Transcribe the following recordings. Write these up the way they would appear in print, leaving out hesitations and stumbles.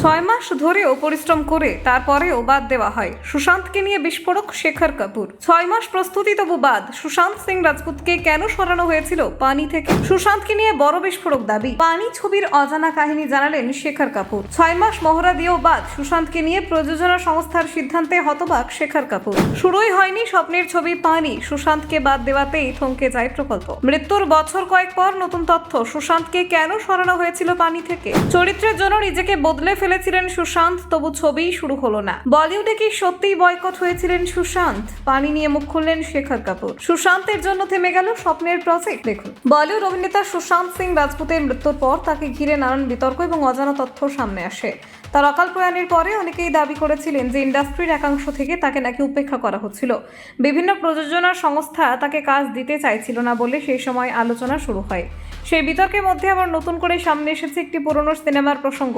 6 মাস ধরেও পরিশ্রম করে তারপরেও বাদ দেওয়া হয়। সুশান্তকে নিয়ে বিস্ফোরক শেখর কাপুর। 6 মাস প্রস্তুতি তবু বাদ। সুশান্ত সিং রাজপুতকে কেন সরানো হয়েছিল পানি থেকে? সুশান্তকে নিয়ে বড় বিস্ফোরক দাবি। পানি ছবির অজানা কাহিনী জানালেন শেখর কাপুর। 6 মাস মহড়া দিয়েও বাদ। সুশান্তকে নিয়ে প্রযোজনা সংস্থার সিদ্ধান্তে হতবাক শেখর কাপুর। শুরুই হয়নি স্বপ্নের ছবি পানি, সুশান্তকে বাদ দেওয়াতেই থমকে যায় প্রকল্প। মৃত্যুর বছর কয়েক পর নতুন তথ্য, সুশান্তকে কেন সরানো হয়েছিল পানি থেকে। চরিত্রের জন্য নিজেকে বদলে ফেলেছিলেন সুশান্ত, তবু ছবিই শুরু হলো না। বলিউডে কি সত্যিই বয়কট হয়েছিলেন সুশান্ত? পানি নিয়ে মুখ খুললেন শেখর কাপুর। সুশান্তের জন্য থেমে গেল স্বপ্নের প্রজেক্ট। দেখুন, বলিউড অভিনেতা সুশান্ত সিং রাজপুতের মৃত্যুর পর তাকে ঘিরে নানান বিতর্ক এবং অজানা তথ্য সামনে আসে। তার অকাল প্রয়াণের পরে অনেকেই দাবি করেছিলেন যে ইন্ডাস্ট্রির একাংশ থেকে তাকে নাকি উপেক্ষা করা হচ্ছিল। বিভিন্ন প্রযোজনা সংস্থা তাকে কাজ দিতে চাইছিল না বলে সেই সময় আলোচনা শুরু হয়। সেই বিতর্কের মধ্যে আবার নতুন করে সামনে এসেছে একটি পুরনো সিনেমার প্রসঙ্গ।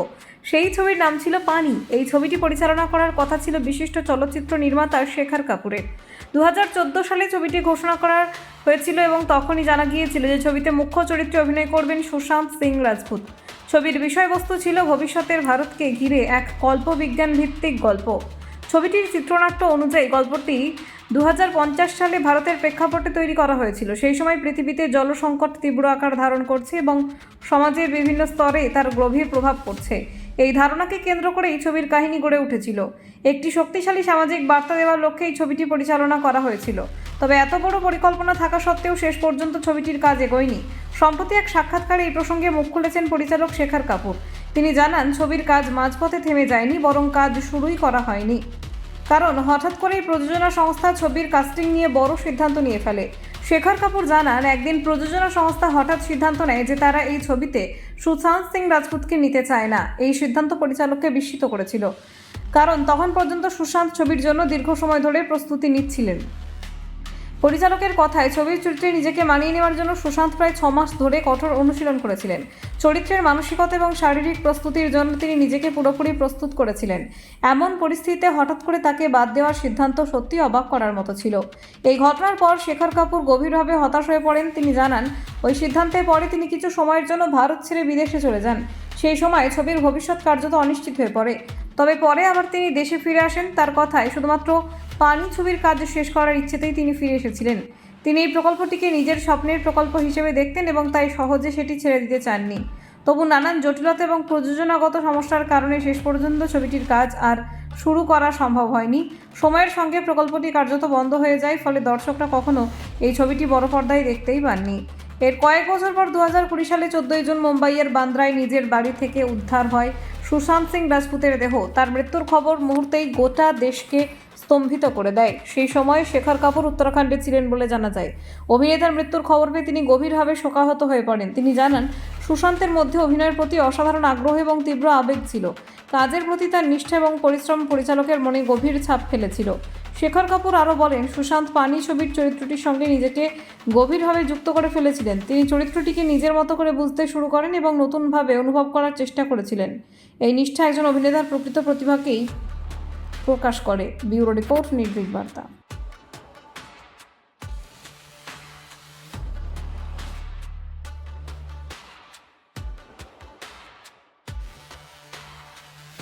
সেই ছবির নাম ছিল পানি। এই ছবিটি পরিচালনা করার কথা ছিল বিশিষ্ট চলচ্চিত্র নির্মাতা শেখর কাপুরের। 2014 সালে ছবিটি ঘোষণা করা হয়েছিল এবং তখনই জানা গিয়েছিল যে ছবিতে মুখ্য চরিত্রে অভিনয় করবেন সুশান্ত সিং রাজপুত। ছবির বিষয়বস্তু ছিল ভবিষ্যতের ভারতকে ঘিরে এক কল্পবিজ্ঞান ভিত্তিক গল্প। ছবিটির চিত্রনাট্য অনুযায়ী গল্পটি 2050 সালে ভারতের প্রেক্ষাপটে তৈরি করা হয়েছিল। সেই সময় পৃথিবীতে জলসংকট তীব্র আকার ধারণ করছে এবং সমাজের বিভিন্ন স্তরে তার গভীর প্রভাব পড়ছে। এই ধারণাকে কেন্দ্র করে এই ছবির কাহিনী গড়ে উঠেছিল। একটি শক্তিশালী সামাজিক বার্তা দেওয়ার লক্ষ্যে এই ছবিটি পরিচালনা করা হয়েছিল। তবে এত বড় পরিকল্পনা থাকা সত্ত্বেও শেষ পর্যন্ত ছবিটির কাজ এগোয়নি। সম্প্রতি এক সাক্ষাৎকারে এই প্রসঙ্গে মুখ খুলেছেন পরিচালক শেখর কাপুর। তিনি জানান, ছবির কাজ মাঝপথে থেমে যায়নি, বরং কাজ শুরুই করা হয়নি। কারণ হঠাৎ করেই প্রযোজনা সংস্থা ছবির কাস্টিং নিয়ে বড় সিদ্ধান্ত নিয়ে ফেলে। শেখর কাপুর জানান, একদিন প্রযোজনা সংস্থা হঠাৎ সিদ্ধান্ত নেয় যে তারা এই ছবিতে সুশান্ত সিং রাজপুতকে নিতে চায় না। এই সিদ্ধান্ত পরিচালককে বিস্মিত করেছিল, কারণ তখন পর্যন্ত সুশান্ত ছবির জন্য দীর্ঘ সময় ধরে প্রস্তুতি নিচ্ছিলেন। পরিচালকের কথায়, ছবির চরিত্রে নিজেকে মানিয়ে নেওয়ার জন্য সুশান্ত প্রায় 6 মাস ধরে কঠোর অনুশীলন করেছিলেন। চরিত্রের মানসিকতা এবং শারীরিক প্রস্তুতির জন্য তিনি নিজেকে পুরোপুরি প্রস্তুত করেছিলেন। এমন পরিস্থিতিতে হঠাৎ করে তাকে বাদ দেওয়ার সিদ্ধান্ত সত্যি অবাক করার মতো ছিল। এই ঘটনার পর শেখর কাপুর গভীরভাবে হতাশ হয়ে পড়েন। তিনি জানান, ওই সিদ্ধান্তের পরে তিনি কিছু সময়ের জন্য ভারত ছেড়ে বিদেশে চলে যান। সেই সময় ছবির ভবিষ্যৎ কার্যত অনিশ্চিত হয়ে পড়ে। তবে পরে আবার তিনি দেশে ফিরে আসেন। তার কথায়, শুধুমাত্র পানি ছবির কাজ শেষ করার ইচ্ছেতেই তিনি ফিরে এসেছিলেন। তিনি এই প্রকল্পটিকে নিজের স্বপ্নের প্রকল্প হিসেবে দেখতেন এবং তাই সহজে সেটি ছেড়ে দিতে চাননি। তবু নানান জটিলতা এবং প্রযোজনাগত সমস্যার কারণে শেষ পর্যন্ত ছবিটির কাজ আর শুরু করা সম্ভব হয়নি। সময়ের সঙ্গে প্রকল্পটি কার্যত বন্ধ হয়ে যায়, ফলে দর্শকরা কখনো এই ছবিটি বড় পর্দায় দেখতেই পাননি। এর কয়েক বছর পর 2020 সালে 14 জুন মুম্বাইয়ের বান্দ্রায় নিজের বাড়ি থেকে উদ্ধার হয় সুশান্ত সিং রাজপুতের দেহ। তার মৃত্যুর খবর মুহূর্তেই গোটা দেশকে স্তম্ভিত করে দেয়। সেই সময় শেখর কাপুর উত্তরাখণ্ডে ছিলেন বলে জানা যায়। অভিনেতার মৃত্যুর খবর পেয়ে তিনি গভীরভাবে শোকাহত হয়ে পড়েন। তিনি জানান, সুশান্তের মধ্যে অভিনয়ের প্রতি অসাধারণ আগ্রহ এবং তীব্র আবেগ ছিল। কাজের প্রতি তার নিষ্ঠা এবং পরিশ্রম পরিচালকের মনে গভীর ছাপ ফেলেছিল। শেখর কাপুর আরও বলেন, সুশান্ত পানি ছবির চরিত্রটির সঙ্গে নিজেকে গভীরভাবে যুক্ত করে ফেলেছিলেন। তিনি চরিত্রটিকে নিজের মতো করে বুঝতে শুরু করেন এবং নতুনভাবে অনুভব করার চেষ্টা করেছিলেন। এই নিষ্ঠা একজন অভিনেতার প্রকৃত প্রতিভাকেই প্রকাশ করে। ব্যুরো রিপোর্ট, নির্ভীক বার্তা।